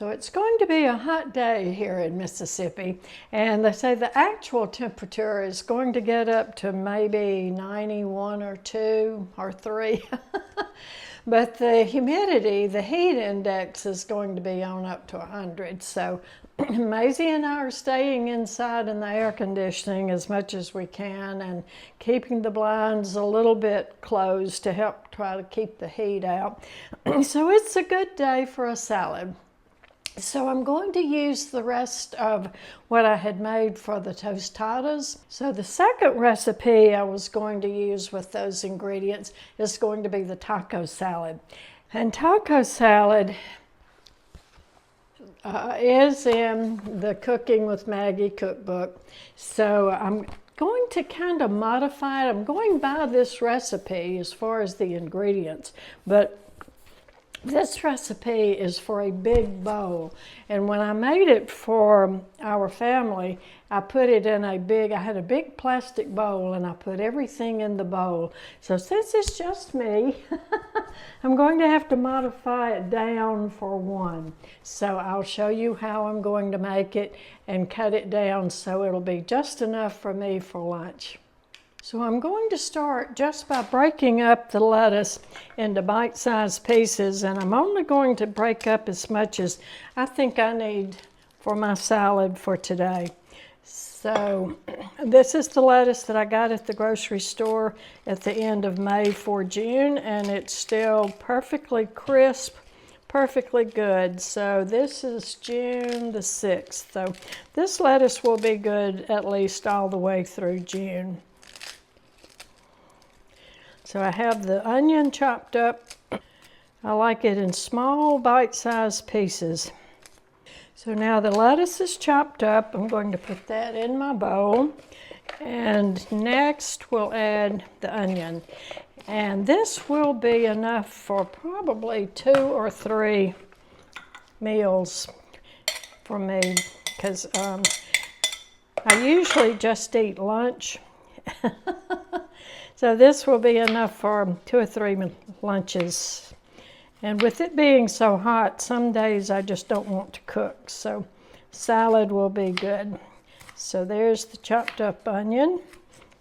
So it's going to be a hot day here in Mississippi, and they say the actual temperature is going to get up to maybe 91 or 2 or 3. But the humidity, the heat index is going to be on up to 100. So Maisie and I are staying inside in the air conditioning as much as we can and keeping the blinds a little bit closed to help try to keep the heat out. So it's a good day for a salad. So I'm going to use the rest of what I had made for the tostadas. So the second recipe I was going to use with those ingredients is going to be the taco salad. And taco salad is in the Cooking with Maggie cookbook. So I'm going to kind of modify it. I'm going by this recipe as far as the ingredients, but this recipe is for a big bowl, and when I made it for our family, I put it in I had a big plastic bowl and I put everything in the bowl. So since it's just me, I'm going to have to modify it down for one. So I'll show you how I'm going to make it and cut it down so it'll be just enough for me for lunch. So I'm going to start just by breaking up the lettuce into bite-sized pieces, and I'm only going to break up as much as I think I need for my salad for today. So this is the lettuce that I got at the grocery store at the end of May for June, and it's still perfectly crisp, perfectly good. So this is June the 6th. So this lettuce will be good at least all the way through June. So I have the onion chopped up. I like it in small bite-sized pieces. So now the lettuce is chopped up. I'm going to put that in my bowl. And next we'll add the onion. And this will be enough for probably 2 or 3 meals for me, because I usually just eat lunch. So this will be enough for 2 or 3 lunches. And with it being so hot, some days I just don't want to cook. So salad will be good. So there's the chopped up onion.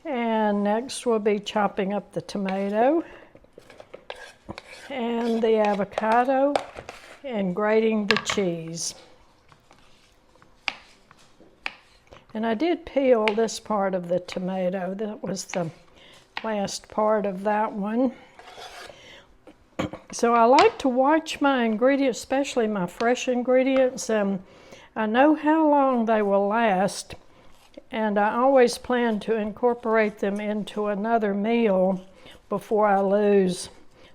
And next we'll be chopping up the tomato and the avocado and grating the cheese. And I did peel this part of the tomato. That was the last part of that one. So I like to watch my ingredients, especially my fresh ingredients. I know how long they will last, and I always plan to incorporate them into another meal before I lose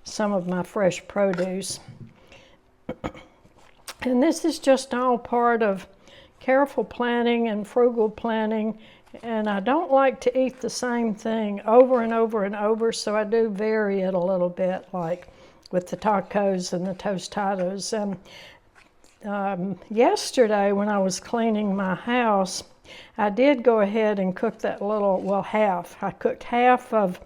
some of my fresh produce. And this is just all part of careful planning and frugal planning. And I don't like to eat the same thing over and over and over, so I do vary it a little bit, like with the tacos and the tostadas. Yesterday when I was cleaning my house, I did go ahead and cook that little, well, half. I cooked half of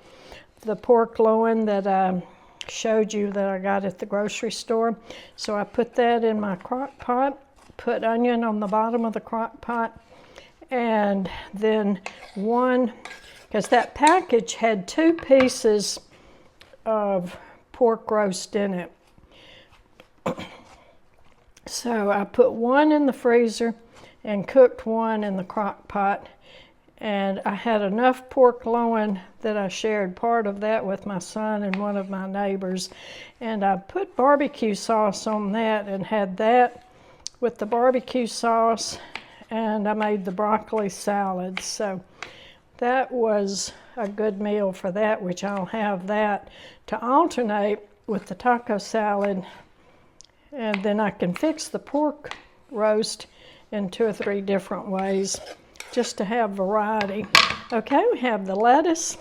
the pork loin that I showed you that I got at the grocery store. So I put that in my crock pot, put onion on the bottom of the crock pot, and then one, because that package had 2 pieces of pork roast in it. So I put one in the freezer and cooked one in the crock pot. And I had enough pork loin that I shared part of that with my son and one of my neighbors. And I put barbecue sauce on that and had that with the barbecue sauce. And I made the broccoli salad. So that was a good meal for that, which I'll have that to alternate with the taco salad. And then I can fix the pork roast in 2 or 3 different ways just to have variety. Okay, we have the lettuce,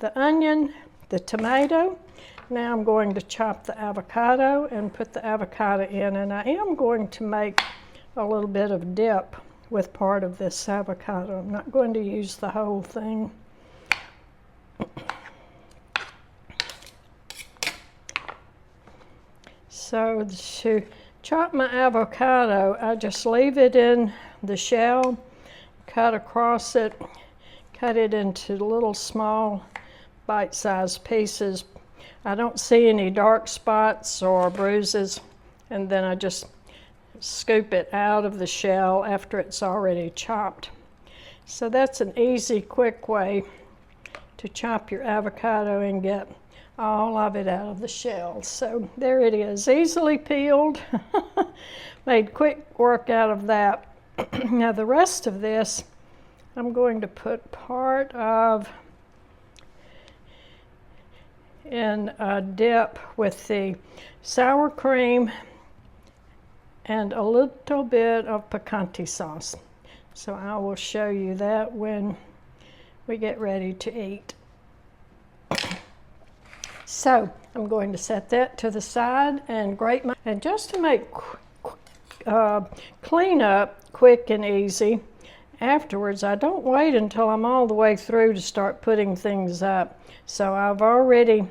the onion, the tomato. Now I'm going to chop the avocado and put the avocado in. And I am going to make a little bit of dip with part of this avocado. I'm not going to use the whole thing. So to chop my avocado, I just leave it in the shell, cut across it, cut it into little small bite-sized pieces. I don't see any dark spots or bruises, and then I just scoop it out of the shell after it's already chopped. So that's an easy, quick way to chop your avocado and get all of it out of the shell. So there it is, easily peeled. Made quick work out of that. Now the rest of this, I'm going to put part of in a dip with the sour cream and a little bit of picante sauce. So I will show you that when we get ready to eat. So I'm going to set that to the side and grate my, and just to make clean up quick and easy, afterwards I don't wait until I'm all the way through to start putting things up. So I've already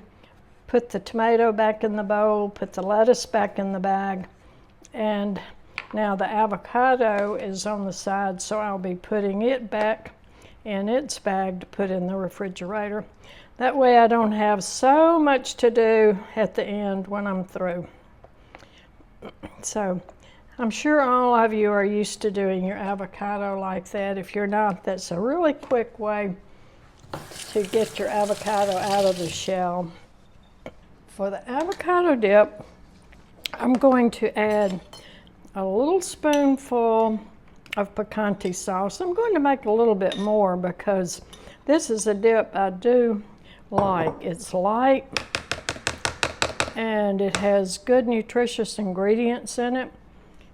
put the tomato back in the bowl, put the lettuce back in the bag, and now the avocado is on the side, so I'll be putting it back in its bag to put in the refrigerator. That way I don't have so much to do at the end when I'm through. So I'm sure all of you are used to doing your avocado like that. If you're not, that's a really quick way to get your avocado out of the shell. For the avocado dip, I'm going to add a little spoonful of picante sauce. I'm going to make a little bit more because this is a dip I do like. It's light and it has good nutritious ingredients in it.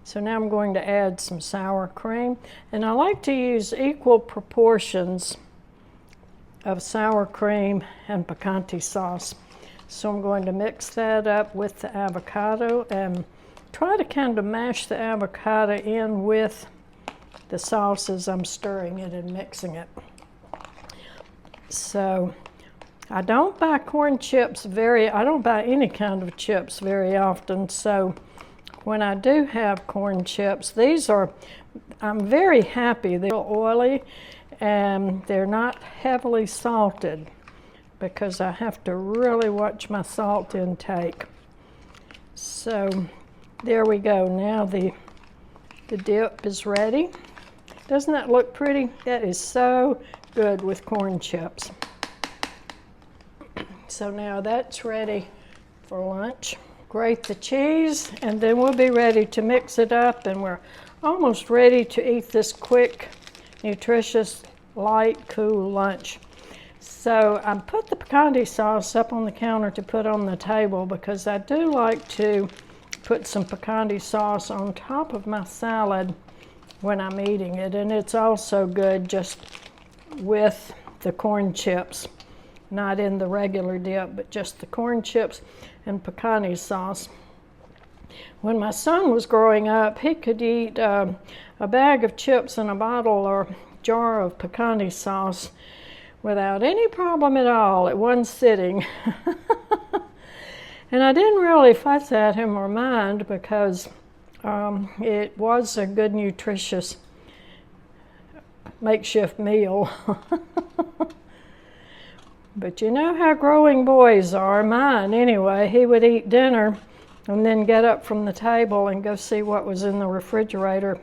So now I'm going to add some sour cream, and I like to use equal proportions of sour cream and picante sauce. So I'm going to mix that up with the avocado and try to kind of mash the avocado in with the sauce as I'm stirring it and mixing it. So I don't buy corn chips I don't buy any kind of chips very often. So when I do have corn chips, I'm very happy. They're oily and they're not heavily salted, because I have to really watch my salt intake. So there we go. Now the dip is ready. Doesn't that look pretty? That is so good with corn chips. So now that's ready for lunch. Grate the cheese, and then we'll be ready to mix it up, and we're almost ready to eat this quick, nutritious, light, cool lunch. So I put the picante sauce up on the counter to put on the table because I do like to put some picante sauce on top of my salad when I'm eating it, and it's also good just with the corn chips, not in the regular dip, but just the corn chips and picante sauce. When my son was growing up, he could eat a bag of chips and a bottle or jar of picante sauce without any problem at all at one sitting. And I didn't really fuss at him or mind because it was a good, nutritious makeshift meal. But you know how growing boys are, mine anyway. He would eat dinner and then get up from the table and go see what was in the refrigerator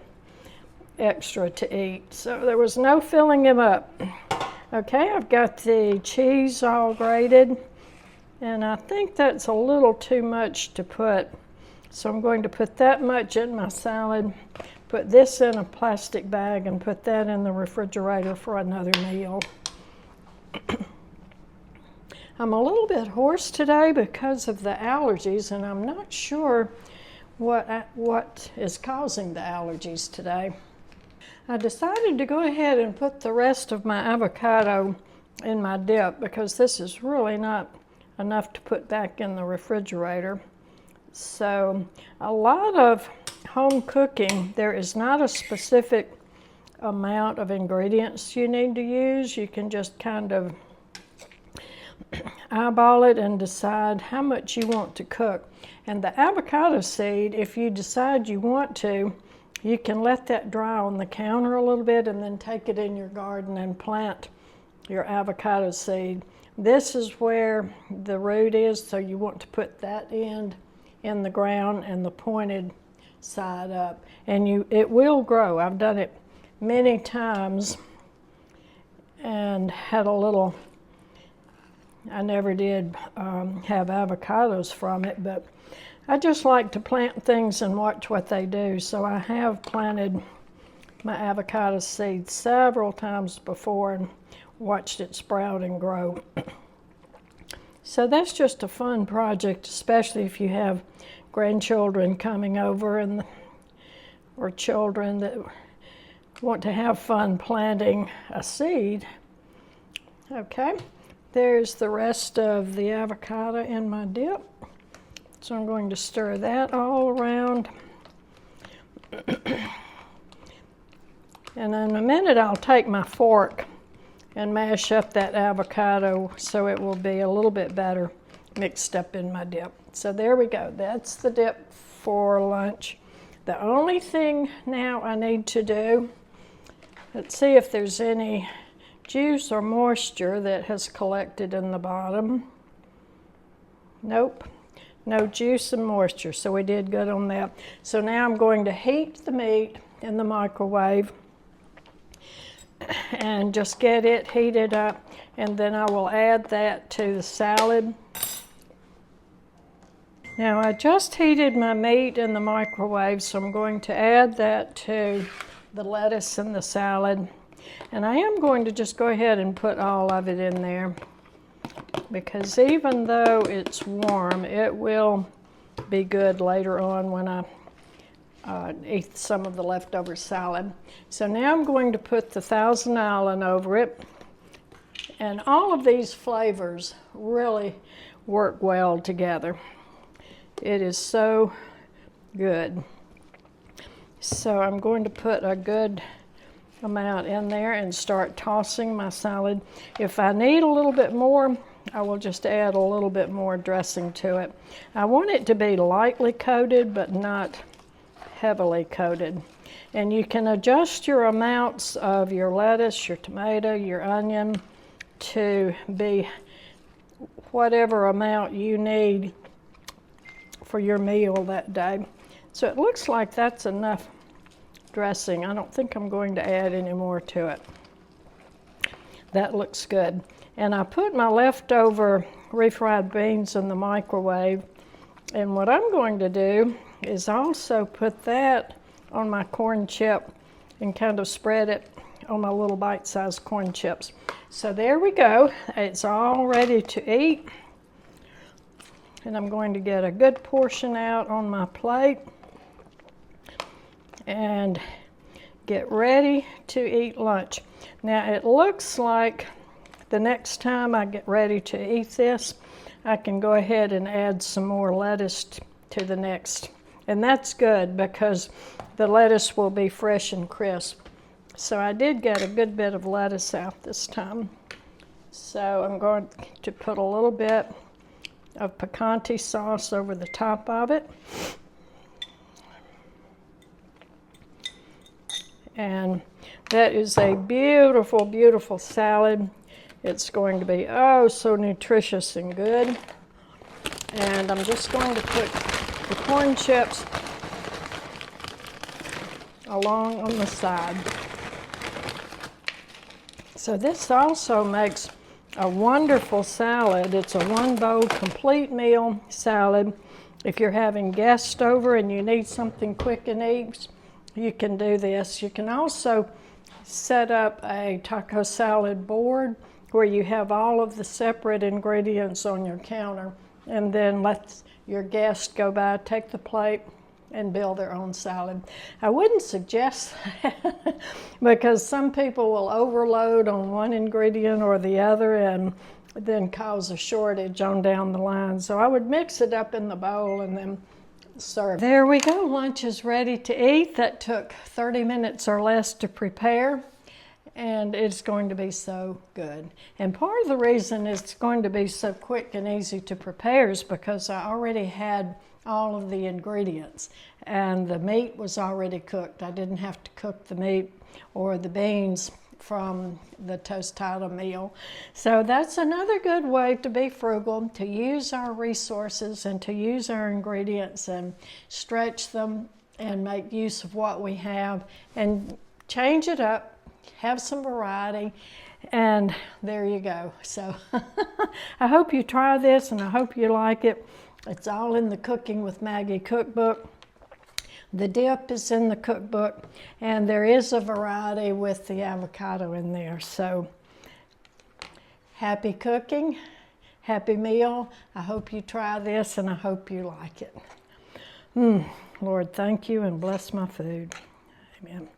extra to eat. So there was no filling him up. Okay, I've got the cheese all grated, and I think that's a little too much to put. So I'm going to put that much in my salad, put this in a plastic bag, and put that in the refrigerator for another meal. I'm a little bit hoarse today because of the allergies, and I'm not sure what is causing the allergies today. I decided to go ahead and put the rest of my avocado in my dip because this is really not enough to put back in the refrigerator. So a lot of home cooking, there is not a specific amount of ingredients you need to use. You can just kind of, eyeball it and decide how much you want to cook. And the avocado seed, if you decide you want to, you can let that dry on the counter a little bit and then take it in your garden and plant your avocado seed. This is where the root is, so you want to put that end in the ground and the pointed side up. And it will grow. I've done it many times and had a little, I never did have avocados from it, but I just like to plant things and watch what they do. So I have planted my avocado seeds several times before and watched it sprout and grow. So that's just a fun project, especially if you have grandchildren coming over or children that want to have fun planting a seed. Okay, there's the rest of the avocado in my dip. So I'm going to stir that all around. And in a minute I'll take my fork and mash up that avocado so it will be a little bit better mixed up in my dip. So there we go. That's the dip for lunch. The only thing now I need to do, let's see if there's any juice or moisture that has collected in the bottom. Nope. No juice and moisture, so we did good on that. So now I'm going to heat the meat in the microwave and just get it heated up, and then I will add that to the salad. Now I just heated my meat in the microwave, so I'm going to add that to the lettuce and the salad. And I am going to just go ahead and put all of it in there, because even though it's warm, it will be good later on when I eat some of the leftover salad. So now I'm going to put the Thousand Island over it. And all of these flavors really work well together. It is so good. So I'm going to put a good amount in there and start tossing my salad. If I need a little bit more, I will just add a little bit more dressing to it. I want it to be lightly coated but not heavily coated. And you can adjust your amounts of your lettuce, your tomato, your onion to be whatever amount you need for your meal that day. So it looks like that's enough dressing. I don't think I'm going to add any more to it. That looks good. And I put my leftover refried beans in the microwave. And what I'm going to do is also put that on my corn chip and kind of spread it on my little bite-sized corn chips. So there we go. It's all ready to eat. And I'm going to get a good portion out on my plate and get ready to eat lunch. Now it looks like the next time I get ready to eat this, I can go ahead and add some more lettuce to the next. And that's good because the lettuce will be fresh and crisp. So I did get a good bit of lettuce out this time. So I'm going to put a little bit of picante sauce over the top of it. And that is a beautiful, beautiful salad. It's going to be oh so nutritious and good. And I'm just going to put the corn chips along on the side. So this also makes a wonderful salad. It's a one bowl complete meal salad. If you're having guests over and you need something quick and easy, you can do this. You can also set up a taco salad board where you have all of the separate ingredients on your counter, and then let your guest go by, take the plate, and build their own salad. I wouldn't suggest that because some people will overload on one ingredient or the other and then cause a shortage on down the line. So I would mix it up in the bowl and then serve. There we go. Lunch is ready to eat. That took 30 minutes or less to prepare. and it's going to be so good. And part of the reason it's going to be so quick and easy to prepare is because I already had all of the ingredients, and the meat was already cooked. I didn't have to cook the meat or the beans from the tostada meal. So that's another good way to be frugal, to use our resources and to use our ingredients and stretch them and make use of what we have and change it up, have some variety, and there you go. So I hope you try this and I hope you like it. It's all in the Cooking with Maggie cookbook. The dip is in the cookbook, and there is a variety with the avocado in there. So happy cooking, happy meal. I hope you try this and I hope you like it. Lord, thank you and bless my food. Amen.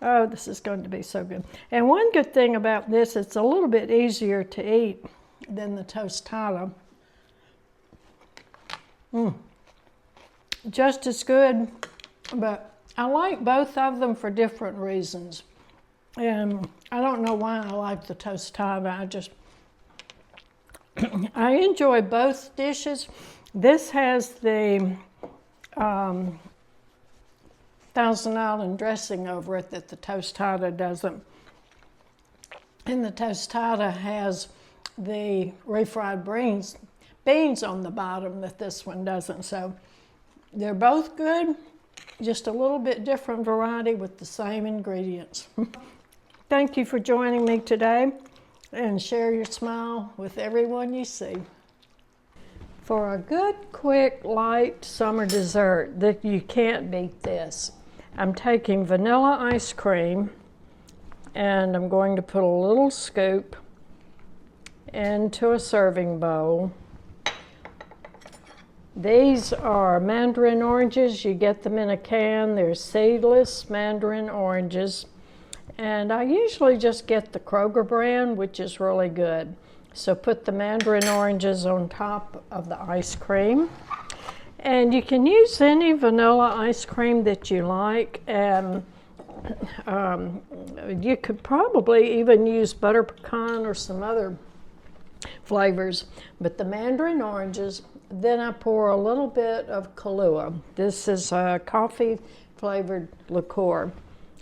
Oh, this is going to be so good. And one good thing about this, it's a little bit easier to eat than the tostada. Just as good, but I like both of them for different reasons. And I don't know why I like the tostada. I enjoy both dishes. This has the Thousand Island dressing over it that the tostada doesn't. And the tostada has the refried beans on the bottom that this one doesn't. So they're both good, just a little bit different variety with the same ingredients. Thank you for joining me today, and share your smile with everyone you see. For a good, quick, light summer dessert that you can't beat this, I'm taking vanilla ice cream and I'm going to put a little scoop into a serving bowl. These are mandarin oranges. You get them in a can. They're seedless mandarin oranges. And I usually just get the Kroger brand, which is really good. So put the mandarin oranges on top of the ice cream. And you can use any vanilla ice cream that you like. And you could probably even use butter pecan or some other flavors. But the mandarin oranges, then I pour a little bit of Kahlua. This is a coffee flavored liqueur,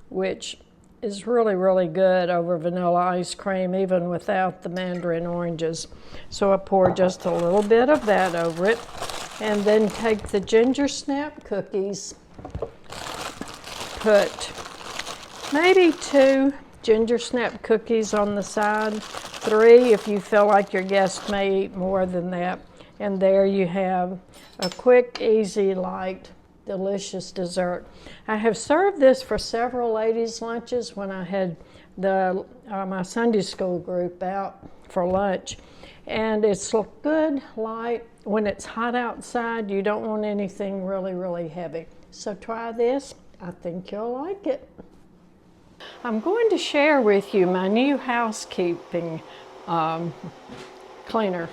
which is really, really good over vanilla ice cream, even without the mandarin oranges. So I pour just a little bit of that over it, and then take the ginger snap cookies, put maybe 2 ginger snap cookies on the side, 3 if you feel like your guest may eat more than that. And there you have a quick, easy, light, delicious dessert. I have served this for several ladies' lunches when I had my Sunday school group out for lunch. And it's good, light. When it's hot outside, you don't want anything really, really heavy. So try this. I think you'll like it. I'm going to share with you my new housekeeping cleaner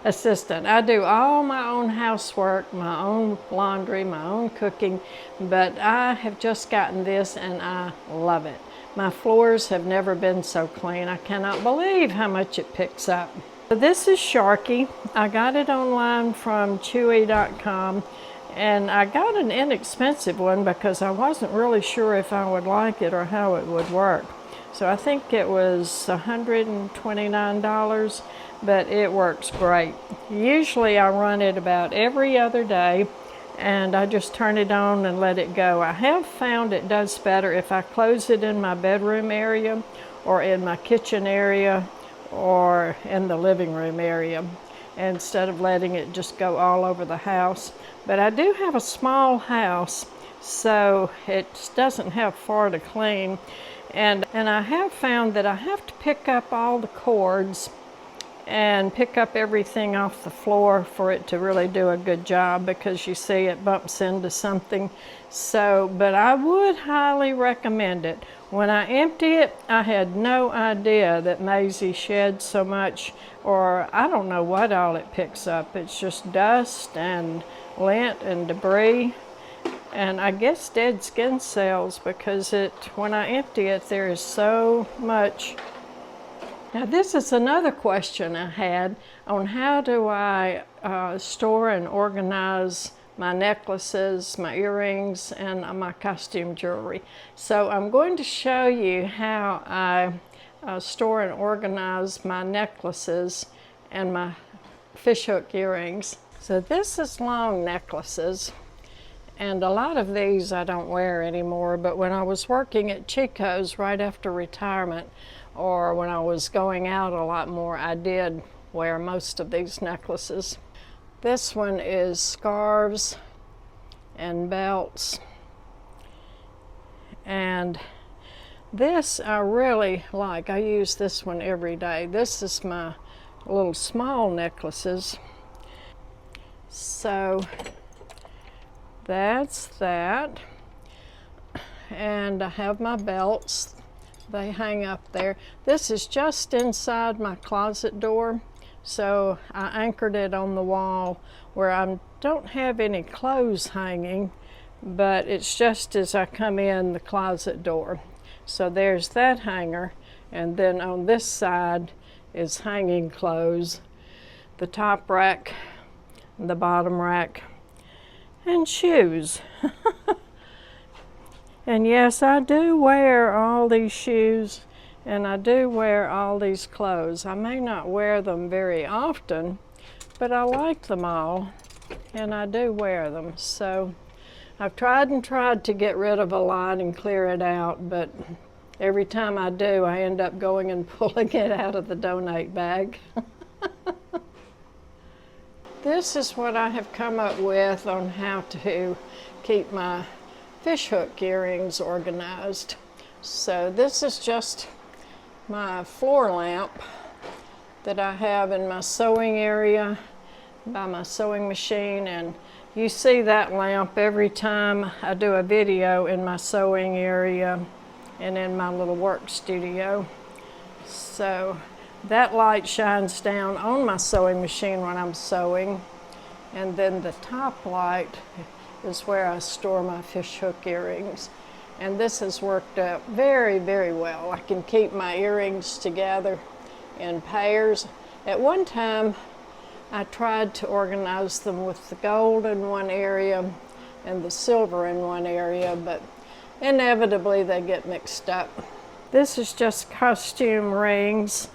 assistant. I do all my own housework, my own laundry, my own cooking, but I have just gotten this and I love it. My floors have never been so clean. I cannot believe how much it picks up. This is Sharky. I got it online from Chewy.com, and I got an inexpensive one because I wasn't really sure if I would like it or how it would work. So I think it was $129, but it works great. Usually I run it about every other day, and I just turn it on and let it go. I have found it does better if I close it in my bedroom area or in my kitchen area or in the living room area, instead of letting it just go all over the house. But I do have a small house, so it doesn't have far to clean. And I have found that I have to pick up all the cords and pick up everything off the floor for it to really do a good job, because you see it bumps into something. So, but I would highly recommend it. When I empty it, I had no idea that Maisie sheds so much, or I don't know what all it picks up. It's just dust and lint and debris. and I guess dead skin cells, because when I empty it, there is so much. Now this is another question I had on how do I store and organize my necklaces, my earrings, and my costume jewelry. So I'm going to show you how I store and organize my necklaces and my fishhook earrings. So this is long necklaces, and a lot of these I don't wear anymore, but when I was working at Chico's right after retirement, or when I was going out a lot more, I did wear most of these necklaces. This one is scarves and belts, and this I really like. I use this one every day. This is my little small necklaces. So that's that, and I have my belts. They hang up there. This is just inside my closet door, so I anchored it on the wall where I don't have any clothes hanging, but it's just as I come in the closet door. So there's that hanger, and then on this side is hanging clothes, the top rack, the bottom rack, and shoes. And yes, I do wear all these shoes, and I do wear all these clothes. I may not wear them very often, but I like them all, and I do wear them. So I've tried and tried to get rid of a lot and clear it out, but every time I do, I end up going and pulling it out of the donate bag. This is what I have come up with on how to keep my fishhook earrings organized. So this is just my floor lamp that I have in my sewing area by my sewing machine, and you see that lamp every time I do a video in my sewing area and in my little work studio. So that light shines down on my sewing machine when I'm sewing, and then the top light is where I store my fishhook earrings. And this has worked out very, very well. I can keep my earrings together in pairs. At one time, I tried to organize them with the gold in one area and the silver in one area, but inevitably they get mixed up. This is just costume rings.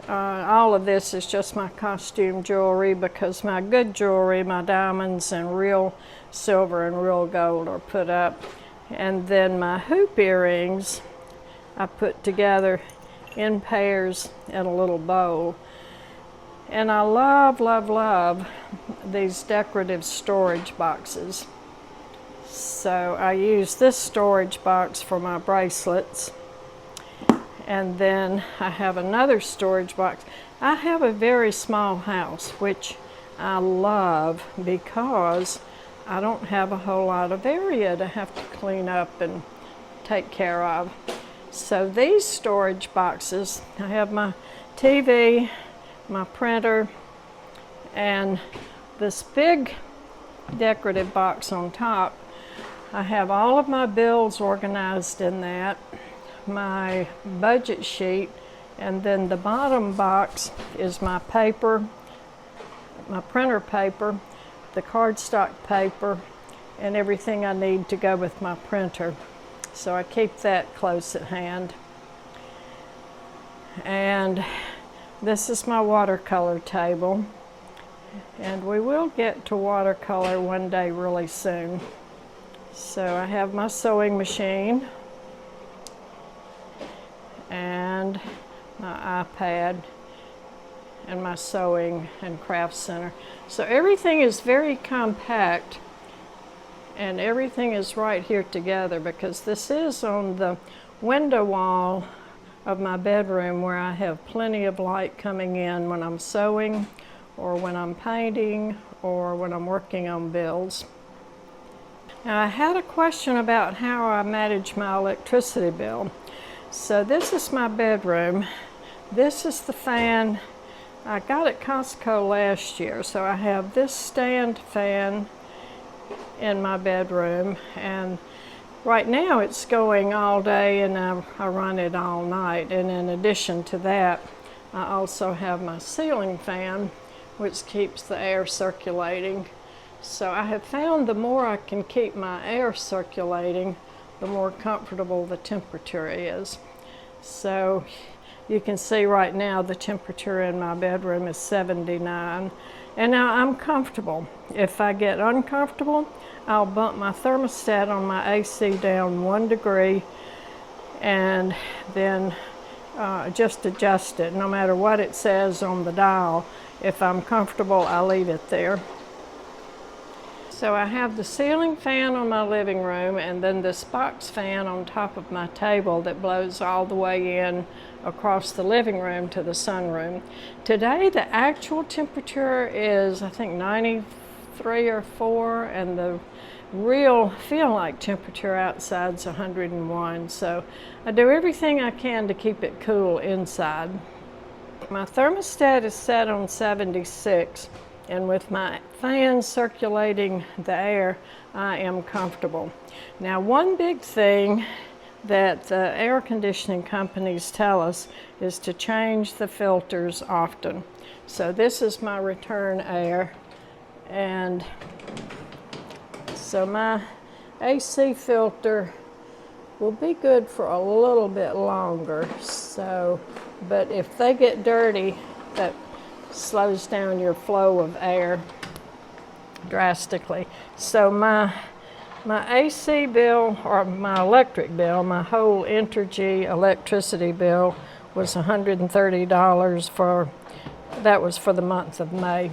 All of this is just my costume jewelry, because my good jewelry, my diamonds and real silver and real gold, are put up. And then my hoop earrings I put together in pairs in a little bowl. And I love, love, love these decorative storage boxes. So I use this storage box for my bracelets. And then I have another storage box. I have a very small house, which I love because I don't have a whole lot of area to have to clean up and take care of. So these storage boxes, I have my TV, my printer, and this big decorative box on top. I have all of my bills organized in that, my budget sheet, and then the bottom box is my paper, my printer paper, the cardstock paper, and everything I need to go with my printer. So I keep that close at hand. And this is my watercolor table, and we will get to watercolor one day really soon. So I have my sewing machine and my iPad and my sewing and craft center. So everything is very compact, and everything is right here together, because this is on the window wall of my bedroom, where I have plenty of light coming in when I'm sewing or when I'm painting or when I'm working on bills. Now, I had a question about how I manage my electricity bill. So this is my bedroom. This is the fan I got at Costco last year. So I have this stand fan, in my bedroom, and right now it's going all day and I run it all night. And in addition to that, I also have my ceiling fan, which keeps the air circulating. So I have found the more I can keep my air circulating, the more comfortable the temperature is. So you can see right now the temperature in my bedroom is 79. And now I'm comfortable. If I get uncomfortable, I'll bump my thermostat on my AC down 1 degree and then just adjust it. No matter what it says on the dial, if I'm comfortable, I'll leave it there. So I have the ceiling fan on my living room and then this box fan on top of my table that blows all the way in across the living room to the sunroom. Today the actual temperature is I think 93 or 4 and the real feel like temperature outside's 101. So I do everything I can to keep it cool inside. My thermostat is set on 76. And with my fan circulating the air, I am comfortable. Now, one big thing that the air conditioning companies tell us is to change the filters often. So this is my return air, and so my AC filter will be good for a little bit longer. So, but if they get dirty, that slows down your flow of air drastically. So my AC bill, or my electric bill, my whole Entergy electricity bill was $130 that was for the month of May.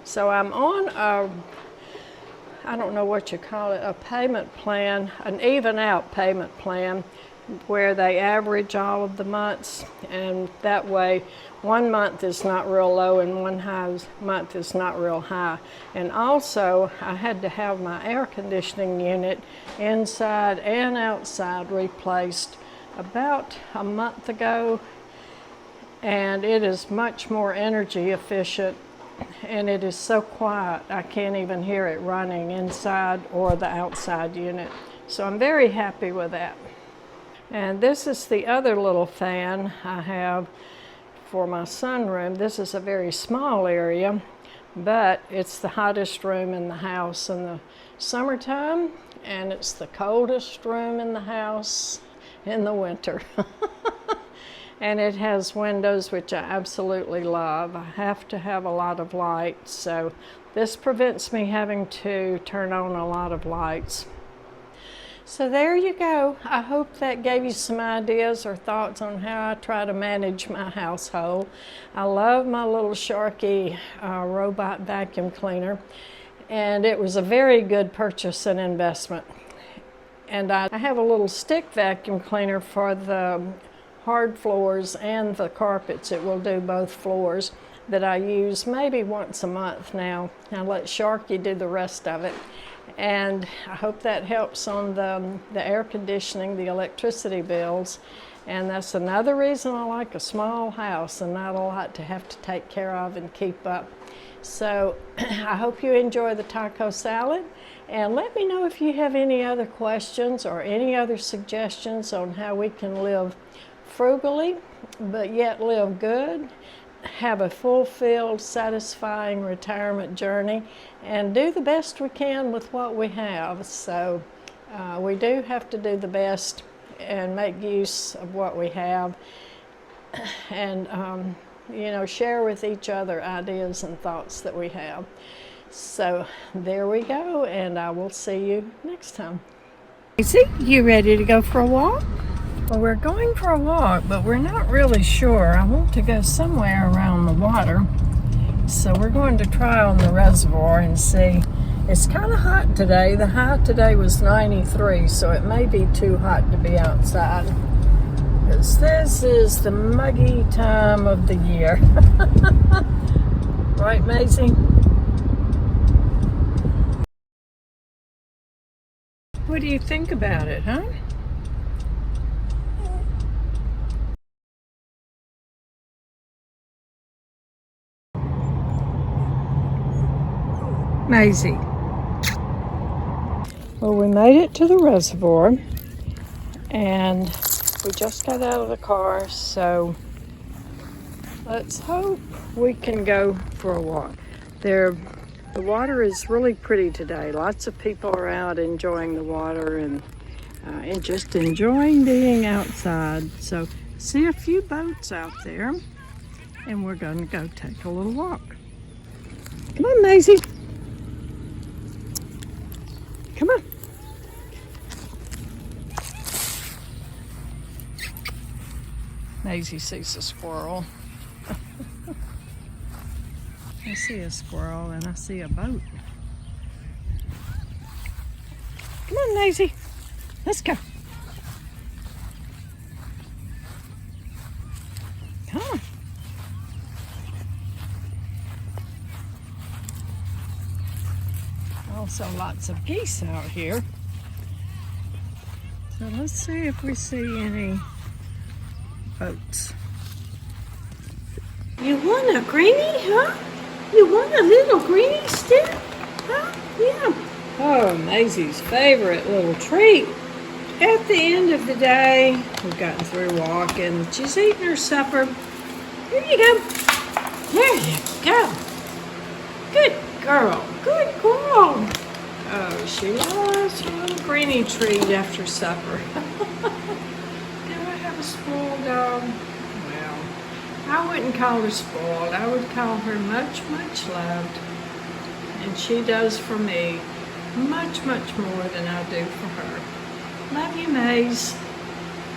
So I'm on I don't know what you call it, a payment plan, an even out payment plan, where they average all of the months, and that way one month is not real low and one month is not real high. And also I had to have my air conditioning unit inside and outside replaced about a month ago, and it is much more energy efficient and it is so quiet I can't even hear it running inside or the outside unit. So I'm very happy with that. And this is the other little fan I have for my sunroom. This is a very small area, but it's the hottest room in the house in the summertime, and it's the coldest room in the house in the winter. And it has windows, which I absolutely love. I have to have a lot of light, so this prevents me having to turn on a lot of lights. So there you go. I hope that gave you some ideas or thoughts on how I try to manage my household. I love my little Sharky robot vacuum cleaner, and it was a very good purchase and investment. And I have a little stick vacuum cleaner for the hard floors and the carpets. It will do both floors, that I use maybe once a month now. I let Sharky do the rest of it. And I hope that helps on the air conditioning, the electricity bills. And that's another reason I like a small house and not a lot to have to take care of and keep up. So I hope you enjoy the taco salad, and let me know if you have any other questions or any other suggestions on how we can live frugally but yet live good, have a fulfilled, satisfying retirement journey, and do the best we can with what we have. So we do have to do the best and make use of what we have, and you know, share with each other ideas and thoughts that we have. So there we go, and I will see you next time. Casey, you ready to go for a walk? Well, we're going for a walk, but we're not really sure. I want to go somewhere around the water, so we're going to try on the reservoir and see. It's kind of hot today. The high today was 93, so it may be too hot to be outside, because this is the muggy time of the year. Right, Maisie? What do you think about it, huh? Maisie. Well, we made it to the reservoir, and we just got out of the car, so let's hope we can go for a walk. The water is really pretty today. Lots of people are out enjoying the water and just enjoying being outside. So see a few boats out there, and we're going to go take a little walk. Come on, Maisie. Come on. Maisie sees a squirrel. I see a squirrel and I see a boat. Come on, Maisie. Let's go. Come on. Also lots of geese out here. So let's see if we see any boats. You want a greenie, huh? You want a little greenie stick? Huh? Yeah. Oh, Maisie's favorite little treat. At the end of the day, we've gotten through walking. She's eating her supper. Here you go. There you go. Good girl. Good girl. Oh, she loves her little greenie treat after supper. Do I have a spoiled dog? Well, I wouldn't call her spoiled. I would call her much, much loved. And she does for me much, much more than I do for her. Love you, Maze.